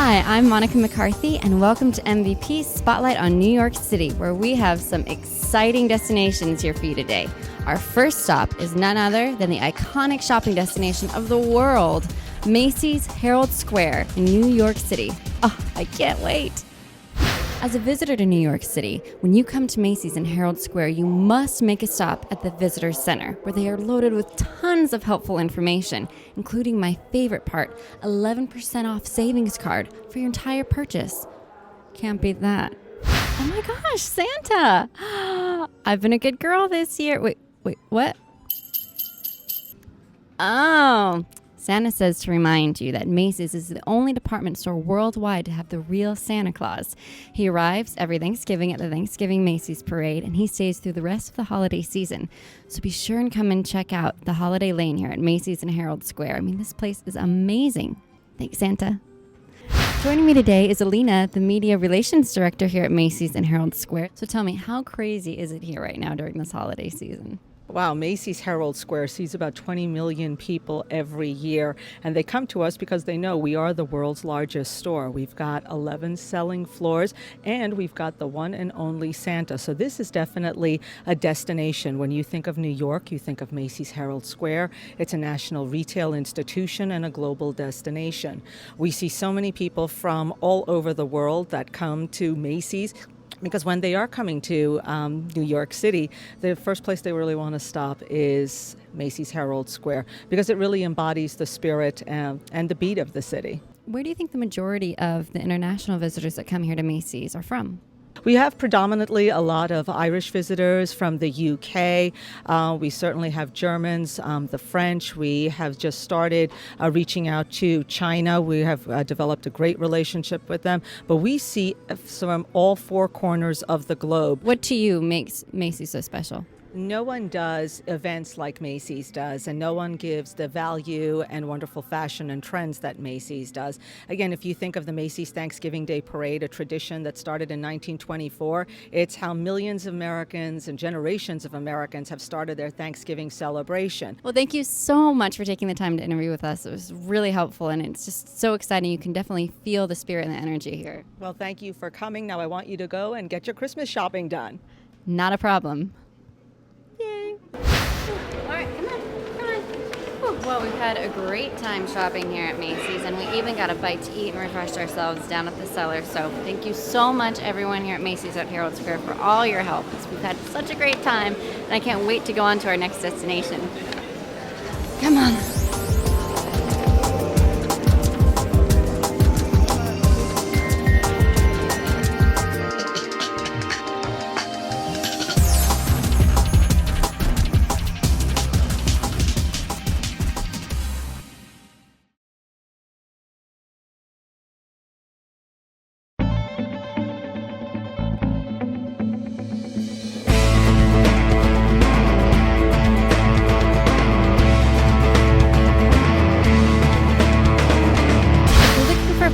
Hi, I'm Monica McCarthy, and welcome to MVP Spotlight on New York City, where we have some exciting destinations here for you today. Our first stop is none other than the iconic shopping destination of the world, Macys Herald Square in New York City. Oh, I can't wait. As a visitor to New York City, when you come to Macys in Herald Square, you must make a stop at the Visitor Center, where they are loaded with tons of helpful information, including my favorite part, 11% off savings card for your entire purchase. Can't beat that. Oh my gosh, Santa! I've been a good girl this year. Wait, what? Oh, Santa says to remind you that Macys is the only department store worldwide to have the real Santa Claus. He arrives every Thanksgiving at the Thanksgiving Macys parade, and he stays through the rest of the holiday season. So be sure and come and check out the Holiday Lane here at Macys and Herald Square. I mean, this place is amazing. Thanks, Santa. Joining me today is Alina, the Media Relations Director here at Macys and Herald Square. So tell me, how crazy is it here right now during this holiday season? Wow, Macys Herald Square sees about 20 million people every year, and they come to us because they know we are the world's largest store. We've got 11 selling floors, and we've got the one and only Santa. So this is definitely a destination. When you think of New York, you think of Macys Herald Square. It's a national retail institution and a global destination. We see so many people from all over the world that come to Macys, because when they are coming to New York City, the first place they really want to stop is Macys Herald Square, because it really embodies the spirit and the beat of the city. Where do you think the majority of the international visitors that come here to Macys are from? We have predominantly a lot of Irish visitors from the UK. We certainly have Germans, the French. We have just started reaching out to China. We have developed a great relationship with them. But we see from all four corners of the globe. What to you makes Macys so special? No one does events like Macys does, and no one gives the value and wonderful fashion and trends that Macys does. Again, if you think of the Macys Thanksgiving Day Parade, a tradition that started in 1924, it's how millions of Americans and generations of Americans have started their Thanksgiving celebration. Well, thank you so much for taking the time to interview with us. It was really helpful, and it's just so exciting. You can definitely feel the spirit and the energy here. Well, thank you for coming. Now I want you to go and get your Christmas shopping done. Not a problem. Yay! All right, come on. Whew. Well, we've had a great time shopping here at Macys, and we even got a bite to eat and refreshed ourselves down at the cellar. So thank you so much, everyone here at Macys at Herald Square, for all your help. We've had such a great time, and I can't wait to go on to our next destination. Come on.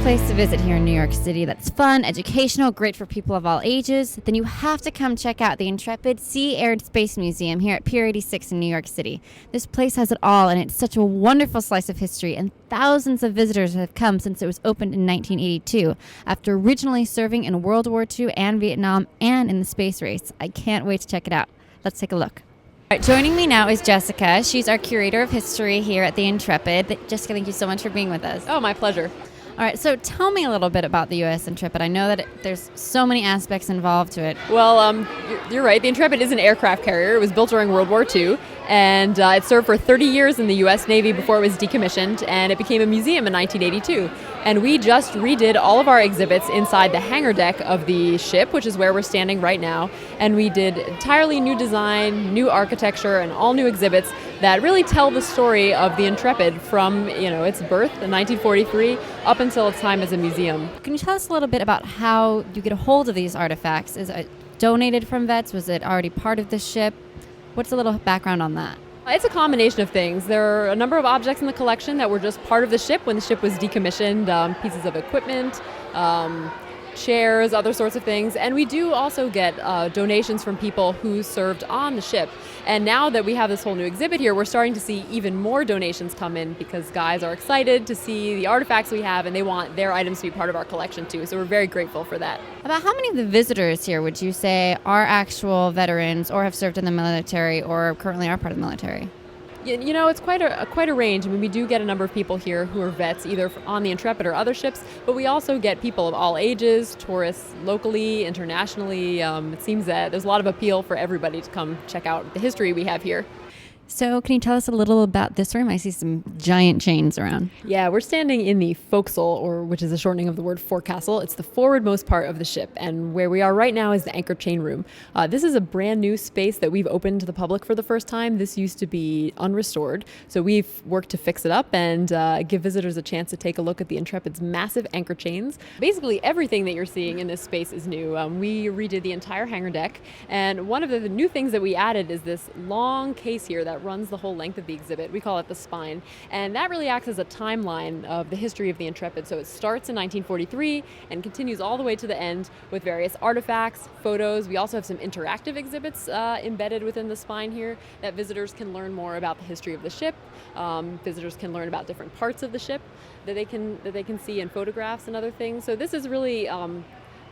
Place to visit here in New York City that's fun, educational, great for people of all ages, then you have to come check out the Intrepid Sea, Air, and Space Museum here at Pier 86 in New York City. This place has it all, and it's such a wonderful slice of history, and thousands of visitors have come since it was opened in 1982, after originally serving in World War II and Vietnam and in the space race. I can't wait to check it out. Let's take a look. All right, joining me now is Jessica. She's our curator of history here at the Intrepid. Jessica, thank you so much for being with us. Oh, my pleasure. All right, so tell me a little bit about the U.S. Intrepid. I know that there's so many aspects involved to it. Well, you're right. The Intrepid is an aircraft carrier. It was built during World War II, and it served for 30 years in the U.S. Navy before it was decommissioned, and it became a museum in 1982. And we just redid all of our exhibits inside the hangar deck of the ship, which is where we're standing right now. And we did entirely new design, new architecture, and all new exhibits that really tell the story of the Intrepid from, its birth in 1943 up until its time as a museum. Can you tell us a little bit about how you get a hold of these artifacts? Is it donated from vets? Was it already part of the ship? What's a little background on that? It's a combination of things. There are a number of objects in the collection that were just part of the ship when the ship was decommissioned, pieces of equipment, chairs, other sorts of things. And we do also get donations from people who served on the ship. And now that we have this whole new exhibit here, we're starting to see even more donations come in because guys are excited to see the artifacts we have and they want their items to be part of our collection too. So we're very grateful for that. About how many of the visitors here would you say are actual veterans or have served in the military or currently are part of the military? You know, it's quite a range. I mean, we do get a number of people here who are vets, either on the Intrepid or other ships, but we also get people of all ages, tourists locally, internationally. It seems that there's a lot of appeal for everybody to come check out the history we have here. So can you tell us a little about this room? I see some giant chains around. Yeah, we're standing in the forecastle, which is a shortening of the word forecastle. It's the forwardmost part of the ship, and where we are right now is the anchor chain room. This is a brand new space that we've opened to the public for the first time. This used to be unrestored, so we've worked to fix it up and give visitors a chance to take a look at the Intrepid's massive anchor chains. Basically, everything that you're seeing in this space is new. We redid the entire hangar deck, and one of the new things that we added is this long case here that runs the whole length of the exhibit. We call it the spine, and that really acts as a timeline of the history of the Intrepid. So it starts in 1943 and continues all the way to the end with various artifacts, photos. We also have some interactive exhibits embedded within the spine here that visitors can learn more about the history of the ship. Visitors can learn about different parts of the ship that they can see in photographs and other things. So this is really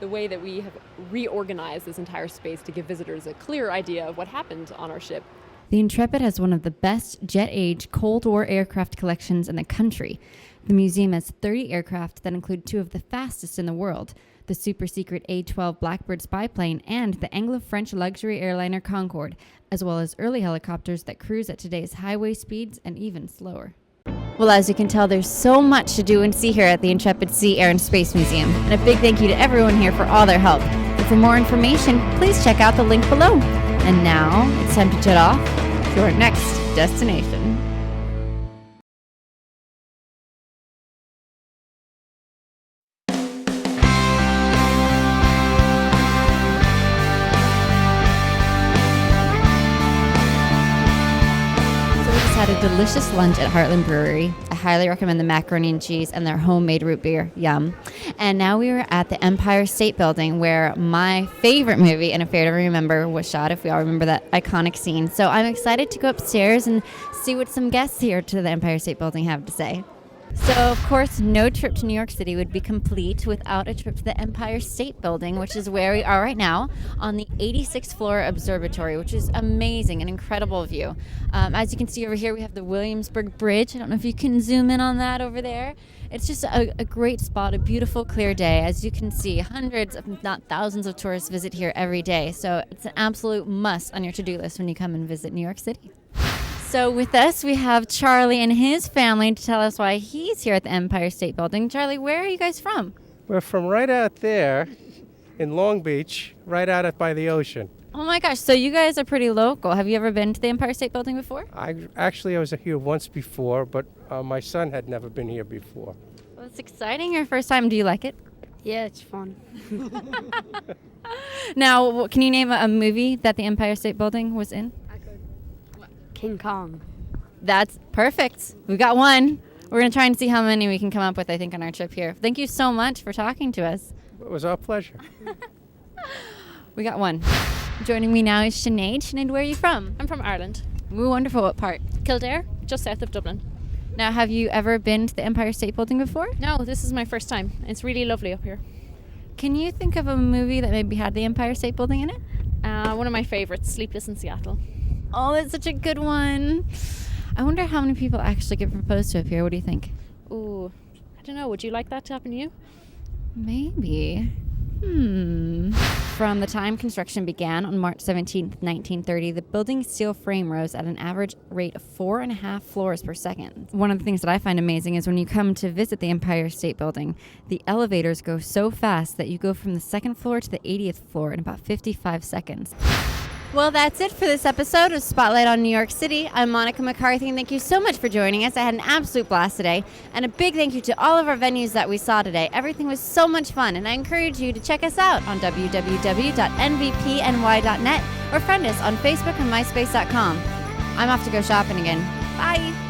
the way that we have reorganized this entire space to give visitors a clear idea of what happened on our ship. The Intrepid has one of the best jet-age Cold War aircraft collections in the country. The museum has 30 aircraft that include two of the fastest in the world, the super-secret A-12 Blackbird spy plane and the Anglo-French luxury airliner Concorde, as well as early helicopters that cruise at today's highway speeds and even slower. Well, as you can tell, there's so much to do and see here at the Intrepid Sea, Air and Space Museum. And a big thank you to everyone here for all their help. And for more information, please check out the link below. And now it's time to jet off to our next destination. Had a delicious lunch at Heartland Brewery. I highly recommend the macaroni and cheese and their homemade root beer. Yum. And now we were at the Empire State Building where my favorite movie, An Affair to Remember, was shot, if we all remember that iconic scene. So I'm excited to go upstairs and see what some guests here to the Empire State Building have to say. So, of course, no trip to New York City would be complete without a trip to the Empire State Building, which is where we are right now on the 86th floor observatory, which is amazing, an incredible view. As you can see over here, we have the Williamsburg Bridge. I don't know if you can zoom in on that over there. It's just a great spot, a beautiful, clear day. As you can see, hundreds, if not thousands of tourists visit here every day. So it's an absolute must on your to-do list when you come and visit New York City. So with us, we have Charlie and his family to tell us why he's here at the Empire State Building. Charlie, where are you guys from? We're from right out there in Long Beach, right out by the ocean. Oh my gosh, so you guys are pretty local. Have you ever been to the Empire State Building before? I was here once before, but my son had never been here before. Well, it's exciting. Your first time. Do you like it? Yeah, it's fun. Now, can you name a movie that the Empire State Building was in? King Kong. That's perfect. We've got one. We're going to try and see how many we can come up with, I think, on our trip here. Thank you so much for talking to us. It was our pleasure. We got one. Joining me now is Sinead. Sinead, where are you from? I'm from Ireland. Ooh, wonderful. What part? Kildare, just south of Dublin. Now, have you ever been to the Empire State Building before? No, this is my first time. It's really lovely up here. Can you think of a movie that maybe had the Empire State Building in it? One of my favorites, Sleepless in Seattle. Oh, that's such a good one. I wonder how many people actually get proposed to up here. What do you think? Ooh, I don't know. Would you like that to happen to you? Maybe. From the time construction began on March 17th, 1930, the building's steel frame rose at an average rate of 4.5 floors per second. One of the things that I find amazing is when you come to visit the Empire State Building, the elevators go so fast that you go from the second floor to the 80th floor in about 55 seconds. Well, that's it for this episode of Spotlight on New York City. I'm Monica McCarthy, and thank you so much for joining us. I had an absolute blast today, and a big thank you to all of our venues that we saw today. Everything was so much fun, and I encourage you to check us out on www.nvpny.net or friend us on Facebook and myspace.com. I'm off to go shopping again. Bye!